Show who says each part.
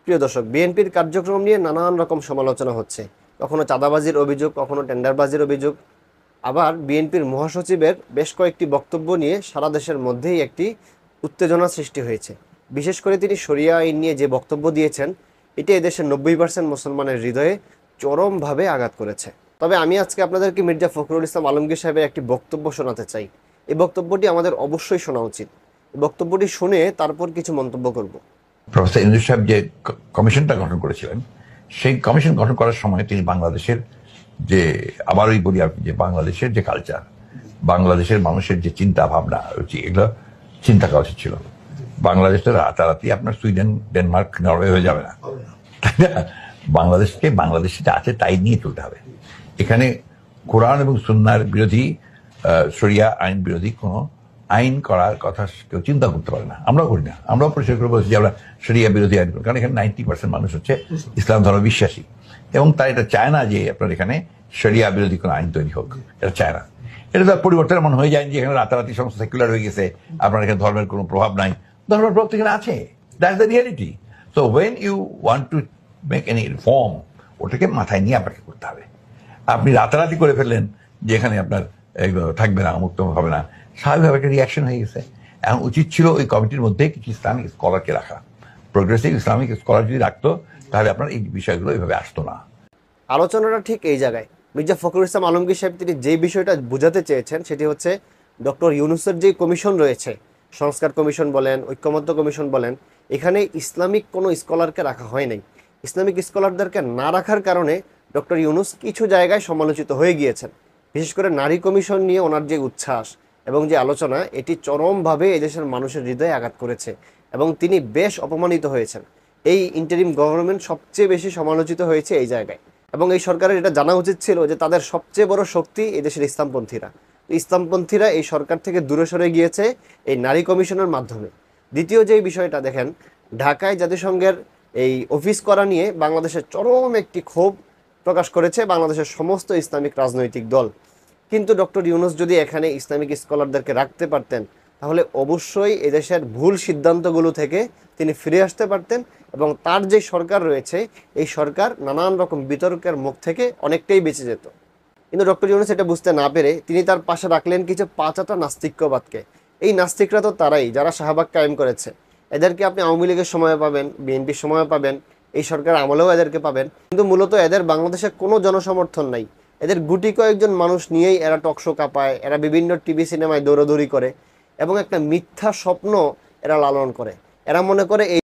Speaker 1: প্রিয় দর্শক, বিএনপির কার্যক্রম নিয়ে নানান রকম সমালোচনা হচ্ছে। কখনো চাঁদাবাজির অভিযোগ, কখনো টেন্ডারবাজির অভিযোগ। আবার বিএনপির মহাসচিবের বেশ কয়েকটি বক্তব্য নিয়ে সারা দেশের মধ্যেই একটি উত্তেজনা সৃষ্টি হয়েছে। বিশেষ করে তিনি শরিয়া আইন নিয়ে যে বক্তব্য দিয়েছেন, এটি এদেশের 90% মুসলমানের হৃদয়ে চরমভাবে আঘাত করেছে। তবে আমি আজকে আপনাদেরকে মির্জা ফখরুল ইসলাম আলমগীর সাহেবের একটি বক্তব্য শোনাতে চাই। এই বক্তব্যটি আমাদের অবশ্যই শোনা উচিত। এই বক্তব্যটি শুনে তারপর কিছু মন্তব্য করব।
Speaker 2: প্রফেসর ইউনূস সাহেব যে কমিশনটা গঠন করেছিলেন, সেই কমিশন গঠন করার সময় তিনি বাংলাদেশের যে, আবারই বলি আপনি, যে বাংলাদেশের যে কালচার, বাংলাদেশের মানুষের যে চিন্তা ভাবনা, এগুলো চিন্তা করা উচিত ছিল। বাংলাদেশটা রাতারাতি আপনার সুইডেন, ডেনমার্ক, নরওয়ে হয়ে যাবে না, তাই না? বাংলাদেশকে বাংলাদেশে যা আছে তাই নিয়ে চলতে হবে। এখানে কোরআন এবং সুন্নাহর বিরোধী, শরিয়া আইন বিরোধী কোনো আইন করার কথা কেউ চিন্তা করতে পারে না। আমরাও করি না। আমরাও পরিষ্কার করে বলছি যে আমরা শরিয়া বিরোধী আইন করি, কারণ এখানে 90% মানুষ হচ্ছে ইসলাম ধর্ম বিশ্বাসী, এবং তারা এটা চায় না যে আপনার এখানে শরিয়া বিরোধী কোনো আইন তৈরি হোক। এটা চায় না। এটা তো পরিবর্তন মনে হয়ে যায় যে এখানে রাতারাতি সমস্ত সেকুলার হয়ে গেছে, আপনার এখানে ধর্মের কোনো প্রভাব নাই। ধর্মের প্রভাব এখানে আছে, that's the reality. So when you want to make any reform, ওটাকে মাথায় নিয়ে আপনাকে করতে হবে। আপনি রাতারাতি করে ফেললেন যে এখানে আপনার থাকবে না, মুক্ত হবে না, স্বাভাবিকভাবে একটা রিয়াকশন হয়ে গেছে। এখন উচিত ছিল ওই কমিটির মধ্যে কিছু ইসলামিক স্কলারকে রাখা। প্রোগ্রেসিভ ইসলামিক স্কলার যদি রাখতো, তাহলে আপনার এই বিষয়গুলো এইভাবে আসতো না।
Speaker 1: আলোচনাটা ঠিক এই জায়গায়। মির্জা ফখরুল ইসলাম আলমগীর সাহেব তিনি যে বিষয়টা বোঝাতে চেয়েছেন, সেটি হচ্ছে ডক্টর ইউনূসের যে কমিশন রয়েছে, সংস্কার কমিশন বলেন, ঐক্যমত্য কমিশন বলেন, এখানে ইসলামিক কোনো স্কলারকে রাখা হয় নাই। ইসলামিক স্কলারদেরকে না রাখার কারণে ডক্টর ইউনূস কিছু জায়গায় সমালোচিত হয়ে গিয়েছেন। বিশেষ করে নারী কমিশন নিয়ে ওনার যে উচ্ছ্বাস এবং যে আলোচনা, এটি চরমভাবে এদেশের মানুষের হৃদয়ে আঘাত করেছে এবং তিনি বেশ অপমানিত হয়েছেন। এই ইন্টারিম গভর্নমেন্ট সবচেয়ে বেশি সমালোচিত হয়েছে এই জায়গায়, এবং এই সরকারের এটা জানা উচিত ছিল যে তাদের সবচেয়ে বড় শক্তি এদেশের ইসলামপন্থীরা। ইসলামপন্থীরা এই সরকার থেকে দূরে সরে গিয়েছে এই নারী কমিশনের মাধ্যমে। দ্বিতীয় যে বিষয়টা দেখেন, ঢাকায় জাতিসংঘের এই অফিস করা নিয়ে বাংলাদেশের চরম একটি ক্ষোভ প্রকাশ করেছে বাংলাদেশের সমস্ত ইসলামিক রাজনৈতিক দল। কিন্তু ডক্টর ইউনূস যদি এখানে ইসলামিক স্কলারদেরকে রাখতে পারতেন, তাহলে অবশ্যই এদেশের ভুল সিদ্ধান্তগুলো থেকে তিনি ফিরে আসতে পারতেন, এবং তার যে সরকার রয়েছে, এই সরকার নানান রকম বিতর্কের মুখ থেকে অনেকটাই বেঁচে যেত। কিন্তু ডক্টর ইউনূস এটা বুঝতে না পেরে তিনি তার পাশে রাখলেন কিছু পাঁচাটা নাস্তিক্যবাদকে। এই নাস্তিকরা তো তারাই যারা শাহবাগ কায়েম করেছে। এদেরকে আপনি আওয়ামী লীগের সময় পাবেন, বিএনপির সময় পাবেন, এই সরকার আমলেও এদেরকে পাবেন, কিন্তু মূলত এদের বাংলাদেশে কোনো জনসমর্থন নাই। এদের গুটি কয়েকজন মানুষ নিয়েই এরা টকশো কাঁপায়, এরা বিভিন্ন টিভি সিনেমায় দৌড়াদৌড়ি করে, এবং একটা মিথ্যা স্বপ্ন এরা লালন করে। এরা মনে করে এই